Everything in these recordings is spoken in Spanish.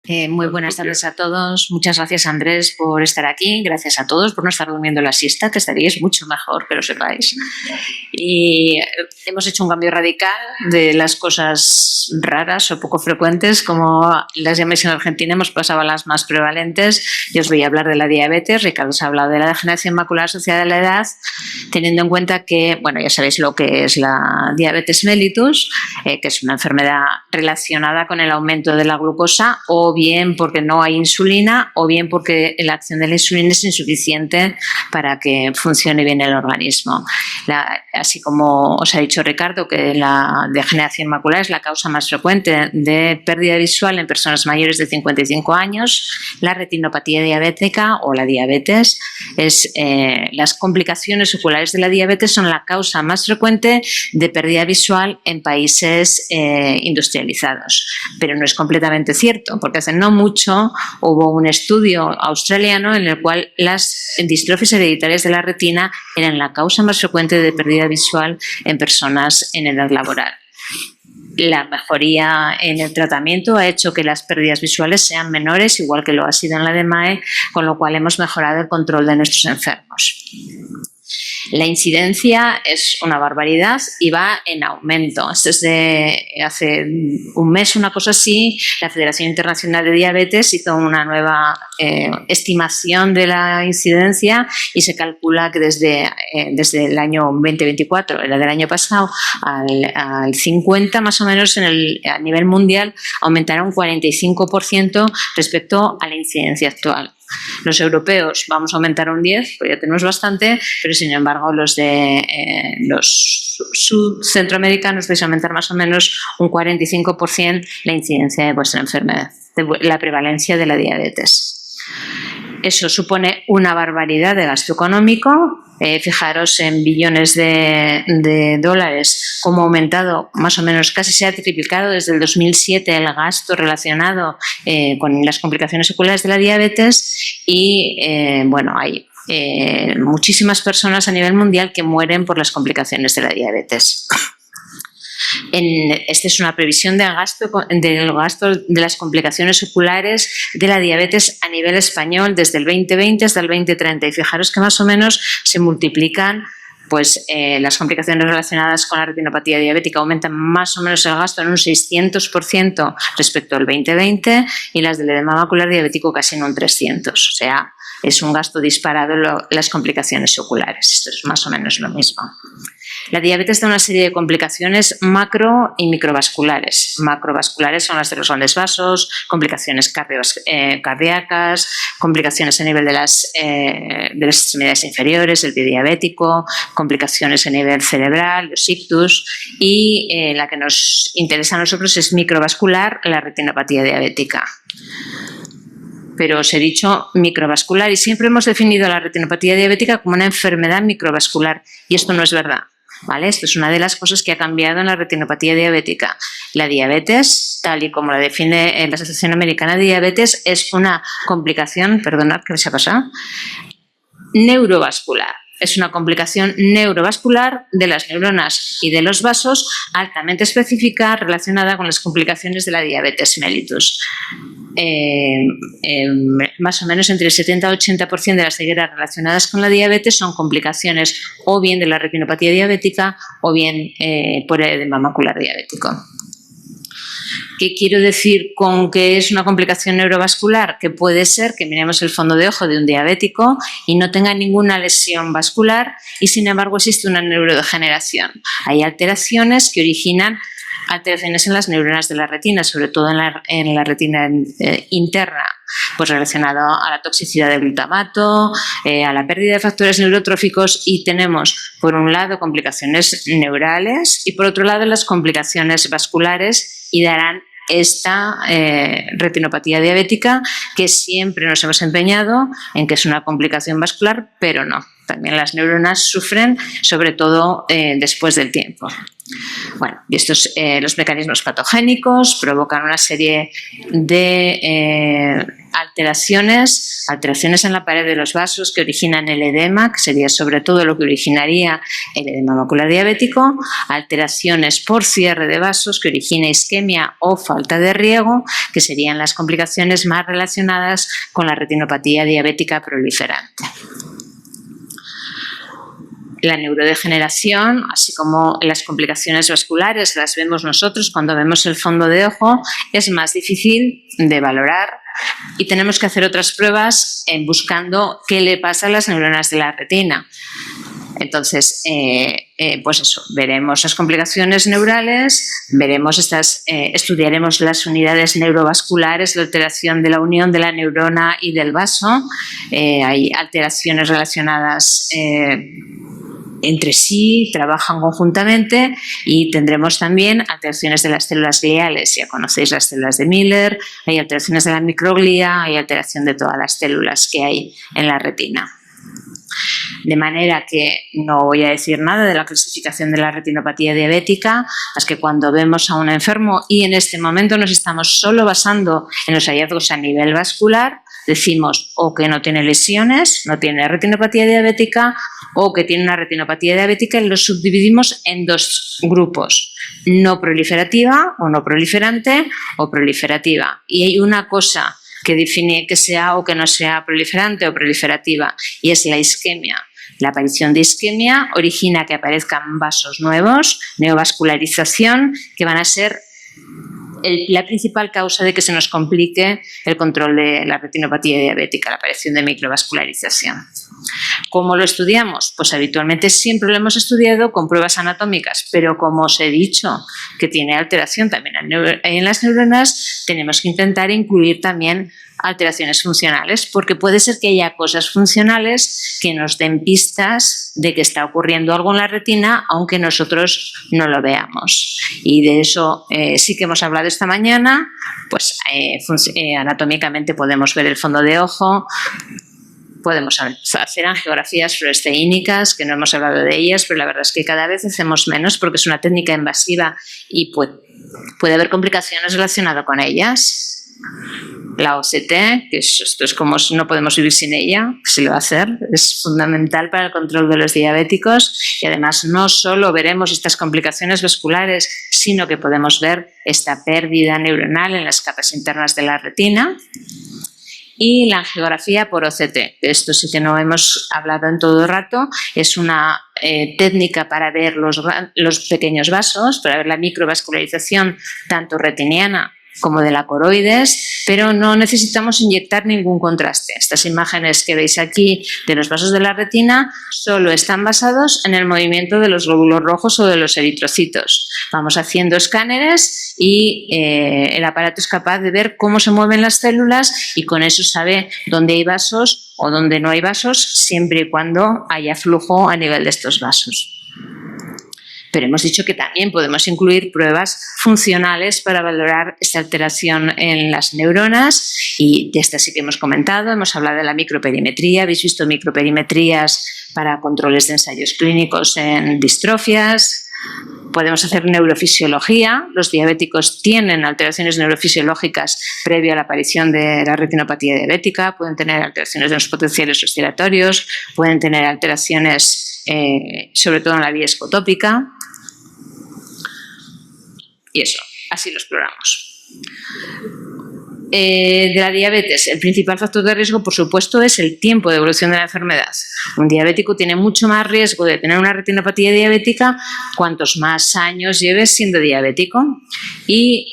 Muy buenas tardes a todos. Muchas gracias, Andrés, por estar aquí. Gracias a todos por no estar durmiendo la siesta, que estaríais mucho mejor, que lo sepáis. Y hemos hecho un cambio radical de las cosas raras o poco frecuentes, como las llaméis en Argentina, hemos pasado a las más prevalentes. Yo os voy a hablar de la diabetes. Ricardo os ha hablado de la degeneración macular asociada a la edad, teniendo en cuenta que, bueno, ya sabéis lo que es la diabetes mellitus, que es una enfermedad relacionada con el aumento de la glucosa, o bien porque no hay insulina, o bien porque la acción de la insulina es insuficiente para que funcione bien el organismo. Así como os ha dicho Ricardo, que la degeneración macular es la causa más frecuente de pérdida visual en personas mayores de 55 años, la retinopatía diabética o la diabetes las complicaciones oculares de la diabetes son la causa más frecuente de pérdida visual en países industrializados. Pero no es completamente cierto, porque hace no mucho hubo un estudio australiano en el cual las distrofias hereditarias de la retina eran la causa más frecuente de pérdida visual en personas en edad laboral. La mejoría en el tratamiento ha hecho que las pérdidas visuales sean menores, igual que lo ha sido en la DMAE, con lo cual hemos mejorado el control de nuestros enfermos. La incidencia es una barbaridad y va en aumento. Esto es de hace un mes, una cosa así. La Federación Internacional de Diabetes hizo una nueva estimación de la incidencia y se calcula que desde el año 2024, era del año pasado, al 50 más o menos a nivel mundial aumentará un 45% respecto a la incidencia actual. Los europeos vamos a aumentar un 10, pues ya tenemos bastante, pero sin embargo los centroamericanos vais a aumentar más o menos un 45% la incidencia de vuestra enfermedad, de la prevalencia de la diabetes. Eso supone una barbaridad de gasto económico. Fijaros en billones de dólares, cómo ha aumentado, más o menos casi se ha triplicado desde el 2007 el gasto relacionado con las complicaciones oculares de la diabetes y, bueno, hay muchísimas personas a nivel mundial que mueren por las complicaciones de la diabetes. Esta es una previsión del gasto de las complicaciones oculares de la diabetes a nivel español desde el 2020 hasta el 2030 y fijaros que más o menos se multiplican. Pues las complicaciones relacionadas con la retinopatía diabética aumentan más o menos el gasto en un 600% respecto al 2020 y las del edema macular diabético casi en un 300%. O sea, es un gasto disparado las complicaciones oculares. Esto es más o menos lo mismo. La diabetes da una serie de complicaciones macro y microvasculares. Macrovasculares son las de los grandes vasos, complicaciones cardíacas, complicaciones a nivel de las extremidades inferiores, el pie diabético, complicaciones a nivel cerebral, los ictus y la que nos interesa a nosotros es microvascular, la retinopatía diabética. Pero os he dicho microvascular y siempre hemos definido la retinopatía diabética como una enfermedad microvascular y esto no es verdad. ¿Vale? Esto es una de las cosas que ha cambiado en la retinopatía diabética. La diabetes, tal y como la define la Asociación Americana de Diabetes, es una complicación, perdonad que se ha pasado, neurovascular. Es una complicación neurovascular de las neuronas y de los vasos altamente específica relacionada con las complicaciones de la diabetes mellitus. Más o menos entre el 70 y 80% de las cegueras relacionadas con la diabetes son complicaciones o bien de la retinopatía diabética o bien por el edema macular diabético. ¿Qué quiero decir con que es una complicación neurovascular? Que puede ser que miremos el fondo de ojo de un diabético y no tenga ninguna lesión vascular y sin embargo existe una neurodegeneración. Hay alteraciones que originan alteraciones en las neuronas de la retina, sobre todo en la retina interna, pues relacionado a la toxicidad del glutamato, a la pérdida de factores neurotróficos y tenemos por un lado complicaciones neurales y por otro lado las complicaciones vasculares y darán esta retinopatía diabética que siempre nos hemos empeñado en que es una complicación vascular, pero no. También las neuronas sufren, sobre todo después del tiempo. Bueno, y los mecanismos patogénicos provocan una serie de alteraciones en la pared de los vasos que originan el edema, que sería sobre todo lo que originaría el edema macular diabético, alteraciones por cierre de vasos que origina isquemia o falta de riego, que serían las complicaciones más relacionadas con la retinopatía diabética proliferante. La neurodegeneración, así como las complicaciones vasculares, las vemos nosotros cuando vemos el fondo de ojo, es más difícil de valorar y tenemos que hacer otras pruebas buscando qué le pasa a las neuronas de la retina. Entonces, pues eso, veremos las complicaciones neurales, estudiaremos las unidades neurovasculares, la alteración de la unión de la neurona y del vaso. Hay alteraciones relacionadas entre sí, trabajan conjuntamente y tendremos también alteraciones de las células gliales. Ya conocéis las células de Miller, hay alteraciones de la microglia, hay alteración de todas las células que hay en la retina. De manera que no voy a decir nada de la clasificación de la retinopatía diabética, más que cuando vemos a un enfermo y en este momento nos estamos solo basando en los hallazgos a nivel vascular, decimos o que no tiene lesiones, no tiene retinopatía diabética, o que tiene una retinopatía diabética y los subdividimos en dos grupos, no proliferativa o no proliferante o proliferativa. Y hay una cosa que define que sea o que no sea proliferante o proliferativa y es la isquemia. La aparición de isquemia origina que aparezcan vasos nuevos, neovascularización, que van a ser la principal causa de que se nos complique el control de la retinopatía diabética, la aparición de microvascularización. ¿Cómo lo estudiamos? Pues habitualmente siempre lo hemos estudiado con pruebas anatómicas, pero como os he dicho que tiene alteración también en las neuronas, tenemos que intentar incluir también alteraciones funcionales, porque puede ser que haya cosas funcionales que nos den pistas de que está ocurriendo algo en la retina, aunque nosotros no lo veamos. Y de eso sí que hemos hablado esta mañana, pues anatómicamente podemos ver el fondo de ojo, podemos hacer angiografías fluoresceínicas, que no hemos hablado de ellas, pero la verdad es que cada vez hacemos menos porque es una técnica invasiva y puede haber complicaciones relacionadas con ellas. La OCT, que esto es como no podemos vivir sin ella, se lo va a hacer, es fundamental para el control de los diabéticos y además no solo veremos estas complicaciones vasculares, sino que podemos ver esta pérdida neuronal en las capas internas de la retina. Y la angiografía por OCT, esto sí que no hemos hablado en todo el rato, es una técnica para ver los pequeños vasos, para ver la microvascularización tanto retiniana como de la coroides, pero no necesitamos inyectar ningún contraste. Estas imágenes que veis aquí de los vasos de la retina solo están basados en el movimiento de los glóbulos rojos o de los eritrocitos. Vamos haciendo escáneres y el aparato es capaz de ver cómo se mueven las células y con eso sabe dónde hay vasos o dónde no hay vasos, siempre y cuando haya flujo a nivel de estos vasos. Pero hemos dicho que también podemos incluir pruebas funcionales para valorar esta alteración en las neuronas y de estas sí que hemos comentado, hemos hablado de la microperimetría, habéis visto microperimetrías para controles de ensayos clínicos en distrofias. Podemos hacer neurofisiología, los diabéticos tienen alteraciones neurofisiológicas previo a la aparición de la retinopatía diabética, pueden tener alteraciones de los potenciales oscilatorios, pueden tener alteraciones sobre todo en la vía escotópica y eso, así lo exploramos. De la diabetes, el principal factor de riesgo, por supuesto, es el tiempo de evolución de la enfermedad. Un diabético tiene mucho más riesgo de tener una retinopatía diabética cuantos más años lleves siendo diabético y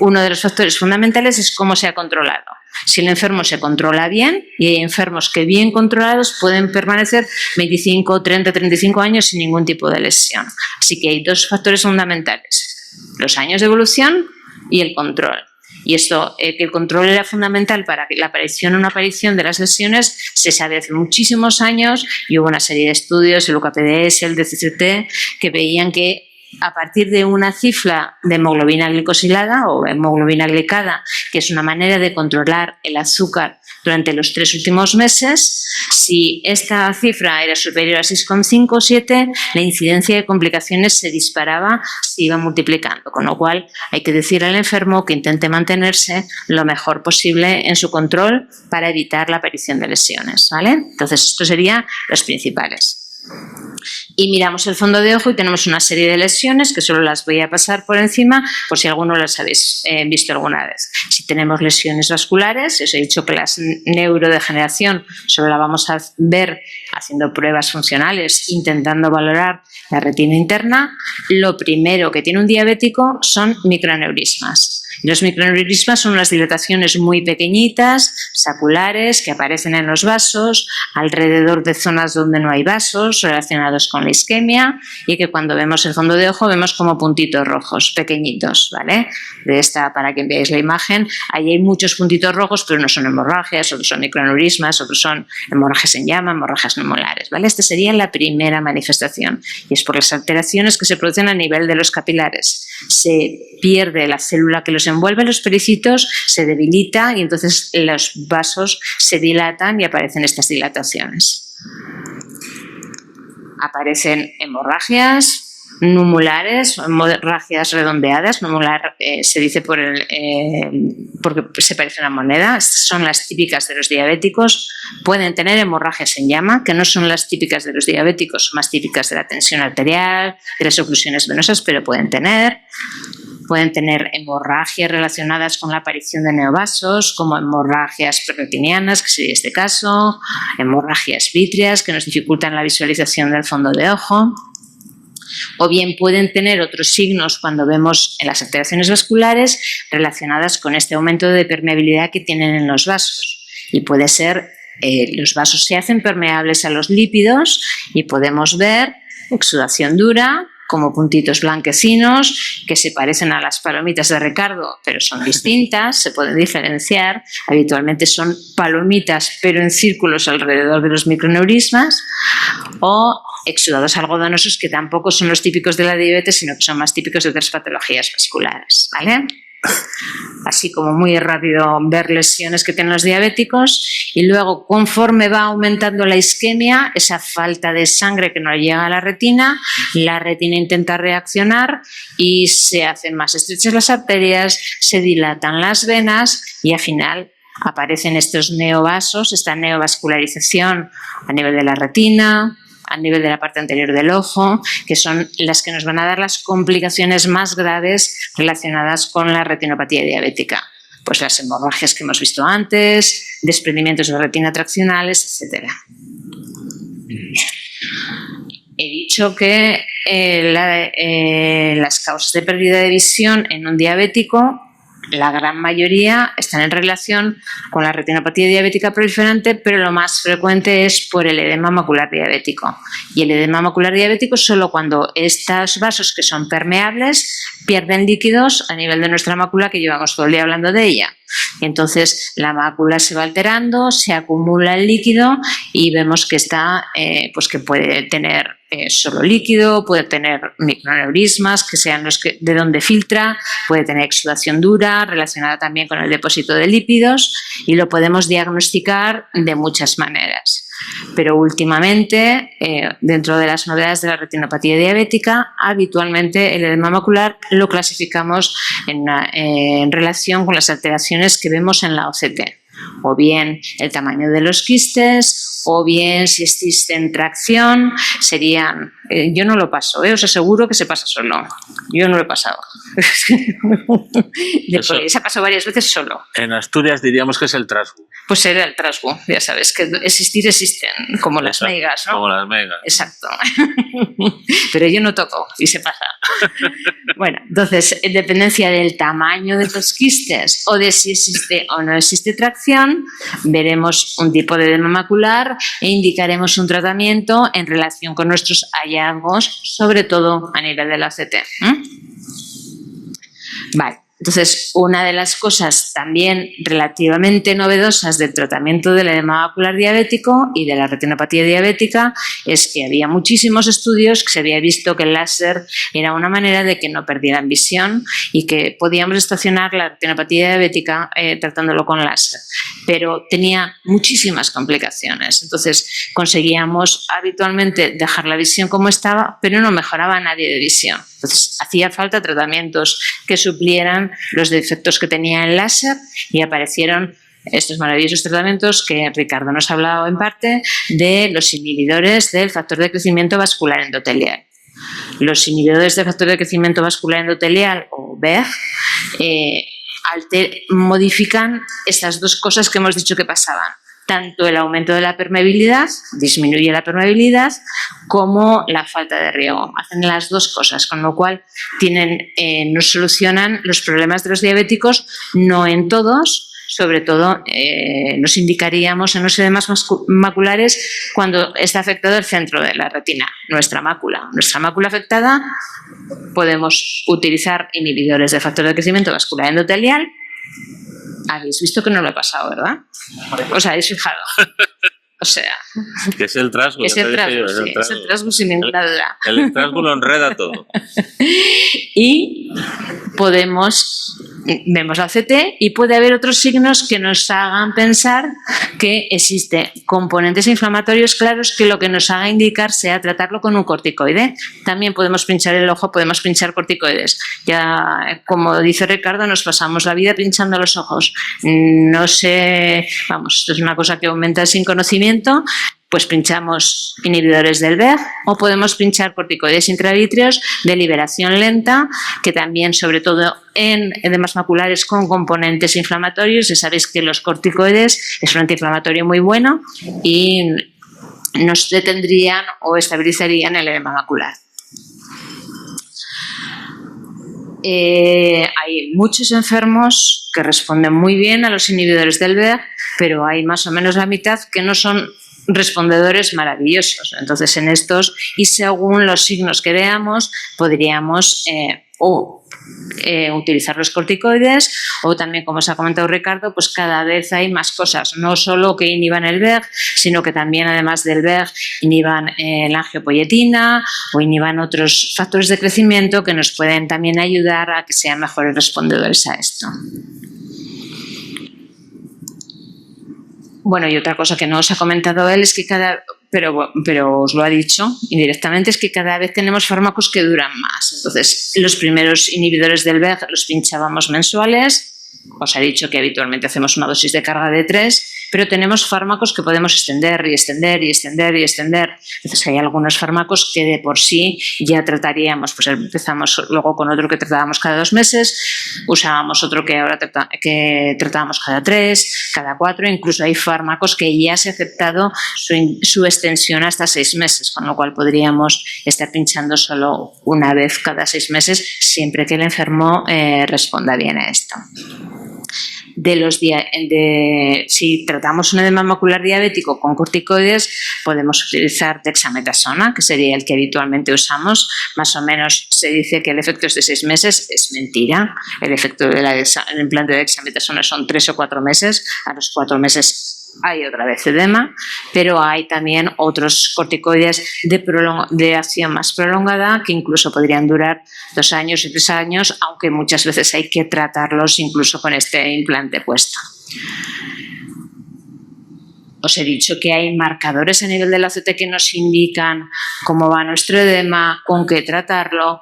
uno de los factores fundamentales es cómo se ha controlado. Si el enfermo se controla bien, y hay enfermos que bien controlados pueden permanecer 25, 30, 35 años sin ningún tipo de lesión. Así que hay dos factores fundamentales, los años de evolución y el control. Y esto, que el control era fundamental para la aparición o no aparición de las lesiones, se sabe hace muchísimos años y hubo una serie de estudios, el UKPDS, el DCCT, que veían que a partir de una cifra de hemoglobina glicosilada o hemoglobina glicada, que es una manera de controlar el azúcar durante los 3 últimos meses, si esta cifra era superior a 6,5 o 7, la incidencia de complicaciones se disparaba, se iba multiplicando, con lo cual hay que decir al enfermo que intente mantenerse lo mejor posible en su control para evitar la aparición de lesiones, ¿vale? Entonces, estos serían los principales. Y miramos el fondo de ojo y tenemos una serie de lesiones que solo las voy a pasar por encima por si alguno las habéis visto alguna vez. Si tenemos lesiones vasculares, os he dicho que la neurodegeneración solo la vamos a ver haciendo pruebas funcionales, intentando valorar la retina interna. Lo primero que tiene un diabético son microaneurismas. Los microaneurismas son unas dilataciones muy pequeñitas, saculares, que aparecen en los vasos, alrededor de zonas donde no hay vasos, relacionados con la isquemia, y que cuando vemos el fondo de ojo vemos como puntitos rojos, pequeñitos, ¿vale? De esta, para que veáis la imagen, ahí hay muchos puntitos rojos, pero no son hemorragias, otros son microaneurismas, otros son hemorragias en llama, hemorragias pneumolares, ¿vale? Esta sería la primera manifestación, y es por las alteraciones que se producen a nivel de los capilares. Se pierde la célula que los envuelve, los pericitos, se debilita y entonces los vasos se dilatan y aparecen estas dilataciones. Aparecen hemorragias numulares, hemorragias redondeadas. Numular se dice porque se parece a una moneda. Son las típicas de los diabéticos. Pueden tener hemorragias en llama, que no son las típicas de los diabéticos, son más típicas de la tensión arterial, de las oclusiones venosas, pero pueden tener. Pueden tener hemorragias relacionadas con la aparición de neovasos, como hemorragias perretinianas, que sería este caso, hemorragias vítreas, que nos dificultan la visualización del fondo de ojo. O bien pueden tener otros signos cuando vemos en las alteraciones vasculares relacionadas con este aumento de permeabilidad que tienen en los vasos. Y puede ser, los vasos se hacen permeables a los lípidos y podemos ver exudación dura, como puntitos blanquecinos que se parecen a las palomitas de Ricardo, pero son distintas, se pueden diferenciar. Habitualmente son palomitas, pero en círculos alrededor de los microaneurismas, o exudados algodonosos, que tampoco son los típicos de la diabetes, sino que son más típicos de otras patologías vasculares, ¿vale? Así como muy rápido ver lesiones que tienen los diabéticos, y luego conforme va aumentando la isquemia, esa falta de sangre que no llega a la retina intenta reaccionar y se hacen más estrechas las arterias, se dilatan las venas y al final aparecen estos neovasos, esta neovascularización a nivel de la retina, a nivel de la parte anterior del ojo, que son las que nos van a dar las complicaciones más graves relacionadas con la retinopatía diabética. Pues las hemorragias que hemos visto antes, desprendimientos de retina traccionales, etc. He dicho que las causas de pérdida de visión en un diabético, la gran mayoría están en relación con la retinopatía diabética proliferante, pero lo más frecuente es por el edema macular diabético. Y el edema macular diabético es solo cuando estos vasos que son permeables pierden líquidos a nivel de nuestra mácula, que llevamos todo el día hablando de ella. Y entonces la mácula se va alterando, se acumula el líquido y vemos que está, pues que puede tener solo líquido, puede tener microaneurismas, que sean los que de donde filtra, puede tener exudación dura relacionada también con el depósito de lípidos, y lo podemos diagnosticar de muchas maneras. Pero últimamente, dentro de las novedades de la retinopatía diabética, habitualmente el edema macular lo clasificamos en relación con las alteraciones que vemos en la OCT. O bien el tamaño de los quistes, o bien si existen tracción, serían... yo no lo paso, os aseguro que se pasa solo. Yo no lo he pasado. Se ha pasado varias veces solo. En Asturias diríamos que es el trasgo. Pues era el trasgo, ya sabes, que existir existen, como las megas, ¿no? Como las megas. Exacto. Pero yo no toco y se pasa. Bueno, entonces, en dependencia del tamaño de los quistes o de si existe o no existe tracción, veremos un tipo de edema macular e indicaremos un tratamiento en relación con nuestros hallazgos, sobre todo a nivel de la OCT. Vale. Entonces, una de las cosas también relativamente novedosas del tratamiento del edema macular diabético y de la retinopatía diabética es que había muchísimos estudios que se había visto que el láser era una manera de que no perdieran visión y que podíamos estacionar la retinopatía diabética tratándolo con láser, pero tenía muchísimas complicaciones. Entonces, conseguíamos habitualmente dejar la visión como estaba, pero no mejoraba nadie de visión. Entonces, hacía falta tratamientos que suplieran los defectos que tenía el láser y aparecieron estos maravillosos tratamientos que Ricardo nos ha hablado en parte de los inhibidores del factor de crecimiento vascular endotelial. Los inhibidores del factor de crecimiento vascular endotelial o VEG modifican estas dos cosas que hemos dicho que pasaban. Tanto el aumento de la permeabilidad, disminuye la permeabilidad, como la falta de riego. Hacen las dos cosas, con lo cual nos solucionan los problemas de los diabéticos, no en todos. Sobre todo nos indicaríamos en los edemas maculares cuando está afectado el centro de la retina, nuestra mácula. Nuestra mácula afectada, podemos utilizar inhibidores del factor de crecimiento vascular endotelial. Habéis visto que no lo he pasado, ¿verdad? ¿Os habéis fijado? O sea... Que es el trasgo. Es el trasgo, sí, es el trasgo sin ninguna duda. El trasgo lo enreda todo. Y vemos la CT y puede haber otros signos que nos hagan pensar que existen componentes inflamatorios claros que lo que nos haga indicar sea tratarlo con un corticoide. También podemos pinchar el ojo, podemos pinchar corticoides. Ya, como dice Ricardo, nos pasamos la vida pinchando los ojos. No sé, vamos, esto es una cosa que aumenta sin conocimiento. Pues pinchamos inhibidores del VEG o podemos pinchar corticoides intravítreos de liberación lenta, que también, sobre todo en edemas maculares con componentes inflamatorios, ya sabéis que los corticoides es un antiinflamatorio muy bueno y nos detendrían o estabilizarían el edema macular. Hay muchos enfermos que responden muy bien a los inhibidores del VEG, pero hay más o menos la mitad que no son respondedores maravillosos. Entonces, en estos, y según los signos que veamos, podríamos utilizar los corticoides o también, como os ha comentado Ricardo, pues cada vez hay más cosas, no solo que inhiban el VEG, sino que también, además del VEG, inhiban la angiopoietina o inhiban otros factores de crecimiento que nos pueden también ayudar a que sean mejores respondedores a esto. Bueno, y otra cosa que no os ha comentado él es que pero os lo ha dicho indirectamente, es que cada vez tenemos fármacos que duran más. Entonces, los primeros inhibidores del VEG los pinchábamos mensuales. Os he dicho que habitualmente hacemos una dosis de carga de 3, pero tenemos fármacos que podemos extender y extender y extender y extender. Entonces, hay algunos fármacos que de por sí ya trataríamos. Pues empezamos luego con otro que tratábamos cada 2 meses, usábamos otro que ahora tratábamos cada 3, cada 4. Incluso hay fármacos que ya se ha aceptado su extensión hasta 6 meses, con lo cual podríamos estar pinchando solo una vez cada 6 meses, siempre que el enfermo responda bien a esto. Si tratamos un edema macular diabético con corticoides, podemos utilizar dexametasona, que sería el que habitualmente usamos. Más o menos se dice que el efecto es de 6 meses, es mentira. El efecto del implante de dexametasona son 3 o 4 meses. A los 4 meses hay otra vez edema, pero hay también otros corticoides de acción más prolongada que incluso podrían durar 2 años y 3 años, aunque muchas veces hay que tratarlos incluso con este implante puesto. Os he dicho que hay marcadores a nivel de la CT que nos indican cómo va nuestro edema, con qué tratarlo,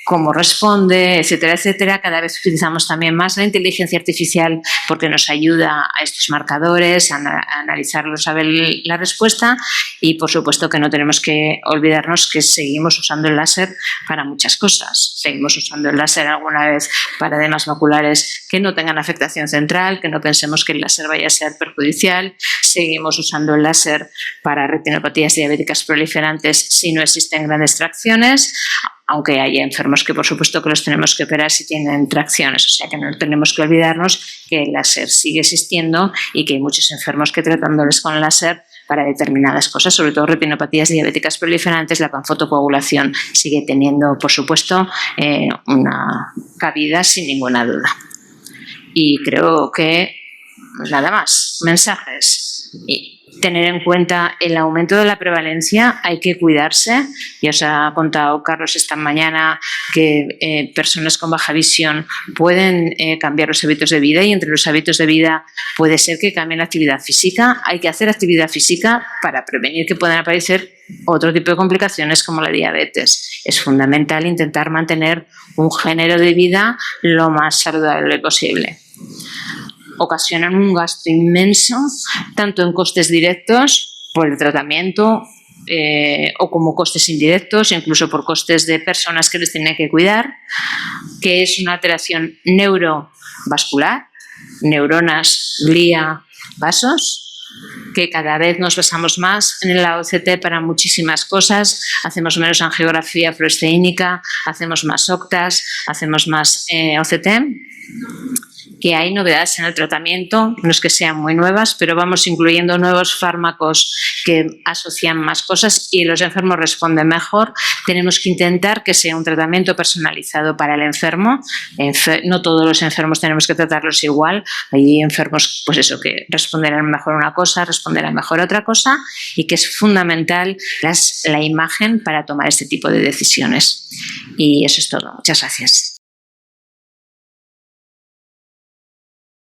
cómo responde, etcétera, etcétera. Cada vez utilizamos también más la inteligencia artificial porque nos ayuda a estos marcadores, a analizarlos, a ver la respuesta, y por supuesto que no tenemos que olvidarnos que seguimos usando el láser para muchas cosas. Seguimos usando el láser alguna vez para edemas maculares que no tengan afectación central, que no pensemos que el láser vaya a ser perjudicial. Seguimos usando el láser para retinopatías diabéticas proliferantes si no existen grandes tracciones, aunque hay enfermos que por supuesto que los tenemos que operar si tienen tracciones, o sea que no tenemos que olvidarnos que el láser sigue existiendo y que hay muchos enfermos que tratándoles con láser para determinadas cosas, sobre todo retinopatías diabéticas proliferantes. La panfotocoagulación sigue teniendo, por supuesto, una cabida sin ninguna duda. Y creo que nada más, mensajes. Y tener en cuenta el aumento de la prevalencia, hay que cuidarse. Ya os ha contado Carlos esta mañana que personas con baja visión pueden cambiar los hábitos de vida, y entre los hábitos de vida puede ser que cambien la actividad física. Hay que hacer actividad física para prevenir que puedan aparecer otro tipo de complicaciones como la diabetes. Es fundamental intentar mantener un género de vida lo más saludable posible. Ocasionan un gasto inmenso, tanto en costes directos por el tratamiento o como costes indirectos, incluso por costes de personas que les tienen que cuidar, que es una alteración neurovascular, neuronas, glía, vasos, que cada vez nos basamos más en la OCT para muchísimas cosas. Hacemos menos angiografía fluoresceínica, hacemos más octas, hacemos más OCT. Que hay novedades en el tratamiento, no es que sean muy nuevas, pero vamos incluyendo nuevos fármacos que asocian más cosas y los enfermos responden mejor. Tenemos que intentar que sea un tratamiento personalizado para el enfermo. No todos los enfermos tenemos que tratarlos igual. Hay enfermos, pues eso, que responderán mejor a una cosa, responderán mejor a otra cosa, y que es fundamental la imagen para tomar este tipo de decisiones. Y eso es todo. Muchas gracias.